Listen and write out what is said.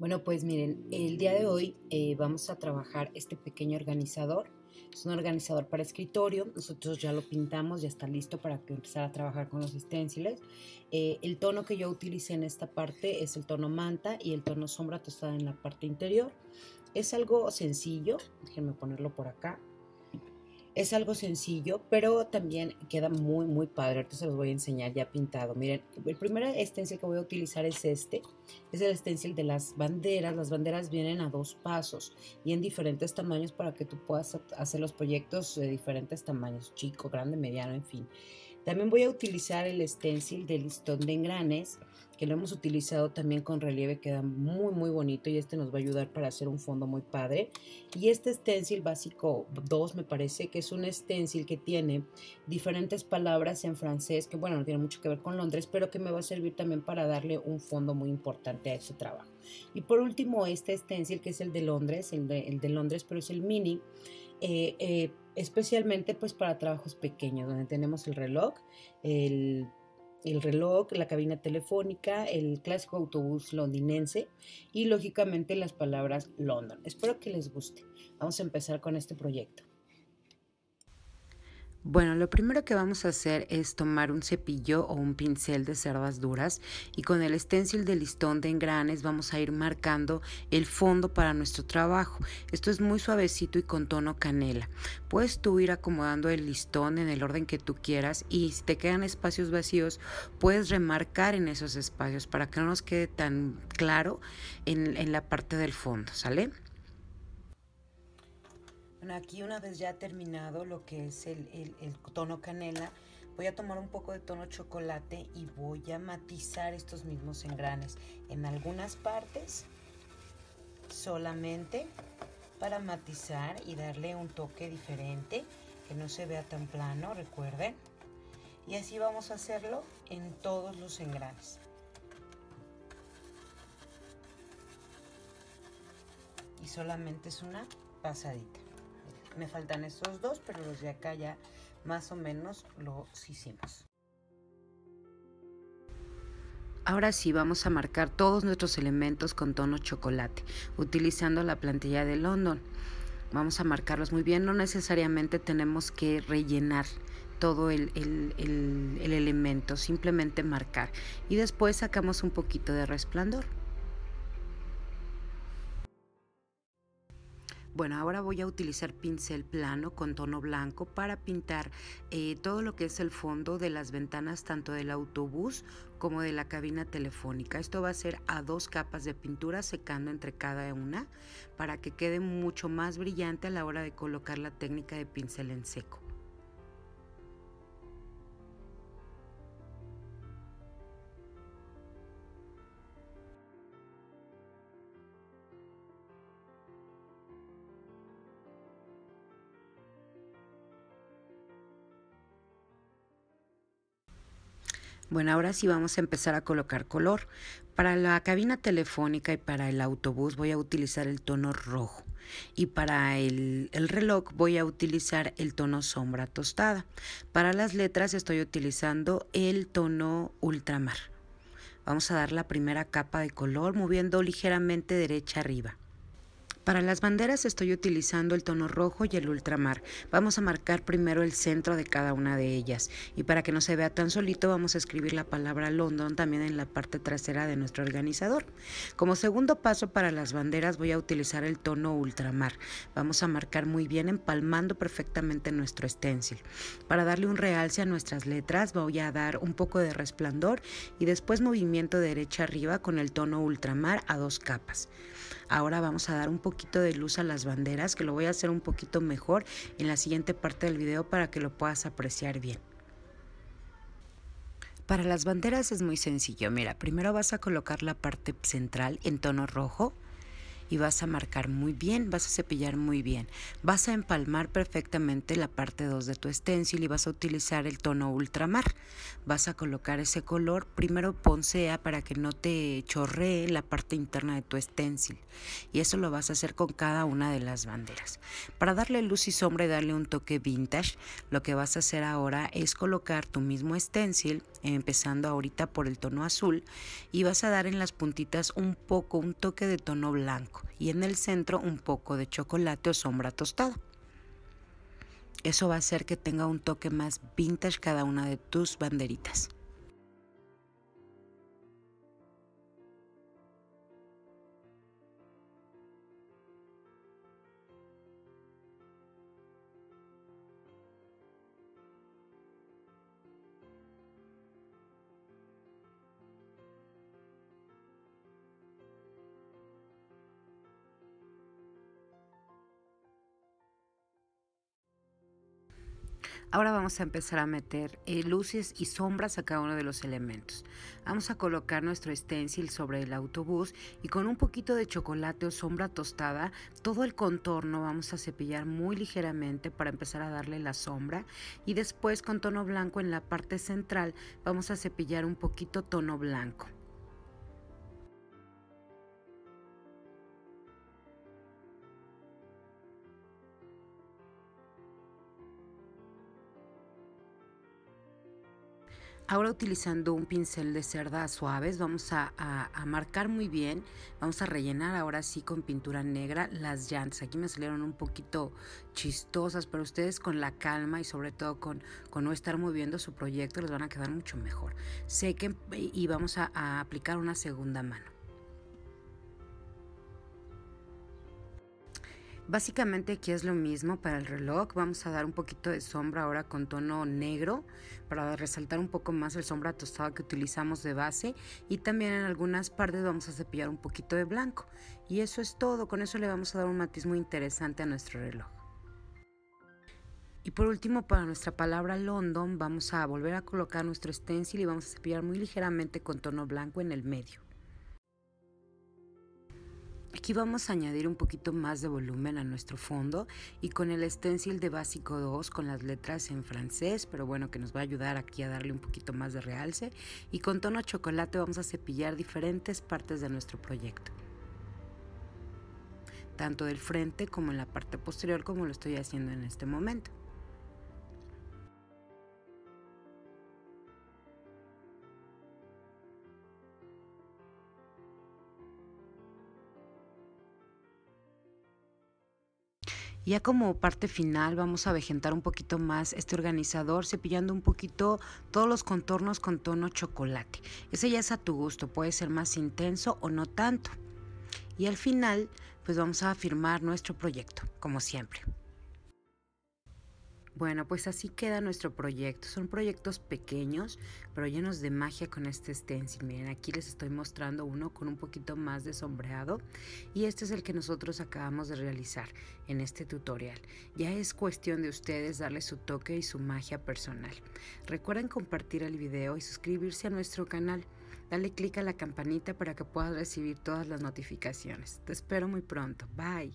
Bueno, pues miren, el día de hoy vamos a trabajar este pequeño organizador. Es un organizador para escritorio. Nosotros ya lo pintamos, ya está listo para que empezar a trabajar con los esténciles. El tono que yo utilicé en esta parte es el tono manta y el tono sombra tostada en la parte interior. Es algo sencillo, déjenme ponerlo por acá. Es algo sencillo, pero también queda muy padre. Ahorita se los voy a enseñar ya pintado. Miren, el primer stencil que voy a utilizar es este. Es el stencil de las banderas. Las banderas vienen a 2 pasos y en diferentes tamaños para que tú puedas hacer los proyectos de diferentes tamaños. Chico, grande, mediano, en fin. También voy a utilizar el stencil de listón de engranes, que lo hemos utilizado también con relieve, queda muy bonito y este nos va a ayudar para hacer un fondo muy padre. Y este stencil básico 2 me parece que es un stencil que tiene diferentes palabras en francés, que bueno, no tiene mucho que ver con Londres, pero que me va a servir también para darle un fondo muy importante a este trabajo. Y por último, este stencil que es el de Londres, el de Londres, pero es el mini, especialmente pues para trabajos pequeños, donde tenemos el reloj, la cabina telefónica, el clásico autobús londinense y lógicamente las palabras London. Espero que les guste. Vamos a empezar con este proyecto. Bueno, lo primero que vamos a hacer es tomar un cepillo o un pincel de cerdas duras y con el stencil de listón de engranes vamos a ir marcando el fondo para nuestro trabajo. Esto es muy suavecito y con tono canela. Puedes tú ir acomodando el listón en el orden que tú quieras y si te quedan espacios vacíos puedes remarcar en esos espacios para que no nos quede tan claro en la parte del fondo, ¿sale? Bueno, aquí una vez ya terminado lo que es el tono canela, voy a tomar un poco de tono chocolate y voy a matizar estos mismos engranes en algunas partes solamente para matizar y darle un toque diferente, que no se vea tan plano, recuerden. Y así vamos a hacerlo en todos los engranes. Y solamente es una pasadita. Me faltan estos dos, pero los de acá ya más o menos los hicimos. Ahora sí vamos a marcar todos nuestros elementos con tono chocolate, utilizando la plantilla de London. Vamos a marcarlos muy bien, no necesariamente tenemos que rellenar todo el elemento, simplemente marcar. Y después sacamos un poquito de resplandor. Bueno, ahora voy a utilizar pincel plano con tono blanco para pintar todo lo que es el fondo de las ventanas tanto del autobús como de la cabina telefónica. Esto va a ser a 2 capas de pintura secando entre cada una para que quede mucho más brillante a la hora de colocar la técnica de pincel en seco. Bueno, ahora sí vamos a empezar a colocar color. Para la cabina telefónica y para el autobús voy a utilizar el tono rojo. Y para el reloj voy a utilizar el tono sombra tostada. Para las letras estoy utilizando el tono ultramar. Vamos a dar la primera capa de color moviendo ligeramente derecha arriba. Para las banderas estoy utilizando el tono rojo y el ultramar. Vamos a marcar primero el centro de cada una de ellas y para que no se vea tan solito vamos a escribir la palabra London también en la parte trasera de nuestro organizador. Como segundo paso para las banderas voy a utilizar el tono ultramar. Vamos a marcar muy bien empalmando perfectamente nuestro stencil. Para darle un realce a nuestras letras voy a dar un poco de resplandor y después movimiento de derecha arriba con el tono ultramar a 2 capas. Ahora vamos a dar un poquito de luz a las banderas, que lo voy a hacer un poquito mejor en la siguiente parte del video para que lo puedas apreciar bien. Para las banderas es muy sencillo, mira, primero vas a colocar la parte central en tono rojo y vas a marcar muy bien, vas a cepillar muy bien. Vas a empalmar perfectamente la parte 2 de tu stencil y vas a utilizar el tono ultramar. Vas a colocar ese color, primero poncea para que no te chorree la parte interna de tu stencil, y eso lo vas a hacer con cada una de las banderas. Para darle luz y sombra y darle un toque vintage, lo que vas a hacer ahora es colocar tu mismo stencil, empezando ahorita por el tono azul, y vas a dar en las puntitas un toque de tono blanco, y en el centro un poco de chocolate o sombra tostada. Eso va a hacer que tenga un toque más vintage cada una de tus banderitas. Ahora vamos a empezar a meter luces y sombras a cada uno de los elementos. Vamos a colocar nuestro stencil sobre el autobús y con un poquito de chocolate o sombra tostada, todo el contorno vamos a cepillar muy ligeramente para empezar a darle la sombra, y después con tono blanco en la parte central vamos a cepillar un poquito tono blanco. Ahora, utilizando un pincel de cerdas suaves, vamos a marcar muy bien. Vamos a rellenar ahora sí con pintura negra las llantas. Aquí me salieron un poquito chistosas, pero ustedes con la calma y sobre todo con no estar moviendo su proyecto les van a quedar mucho mejor. Sequen y vamos a aplicar una segunda mano. Básicamente aquí es lo mismo para el reloj. Vamos a dar un poquito de sombra ahora con tono negro para resaltar un poco más el sombra tostada que utilizamos de base, y también en algunas partes vamos a cepillar un poquito de blanco, y eso es todo. Con eso le vamos a dar un matiz muy interesante a nuestro reloj. Y por último, para nuestra palabra London, vamos a volver a colocar nuestro stencil y vamos a cepillar muy ligeramente con tono blanco en el medio. Aquí vamos a añadir un poquito más de volumen a nuestro fondo, y con el stencil de básico 2 con las letras en francés, pero bueno, que nos va a ayudar aquí a darle un poquito más de realce, y con tono chocolate vamos a cepillar diferentes partes de nuestro proyecto, tanto del frente como en la parte posterior, como lo estoy haciendo en este momento. Ya como parte final vamos a avejentar un poquito más este organizador, cepillando un poquito todos los contornos con tono chocolate. Ese ya es a tu gusto, puede ser más intenso o no tanto. Y al final pues vamos a firmar nuestro proyecto, como siempre. Bueno, pues así queda nuestro proyecto. Son proyectos pequeños, pero llenos de magia con este stencil. Miren, aquí les estoy mostrando uno con un poquito más de sombreado, y este es el que nosotros acabamos de realizar en este tutorial. Ya es cuestión de ustedes darle su toque y su magia personal. Recuerden compartir el video y suscribirse a nuestro canal. Dale click a la campanita para que puedas recibir todas las notificaciones. Te espero muy pronto. Bye.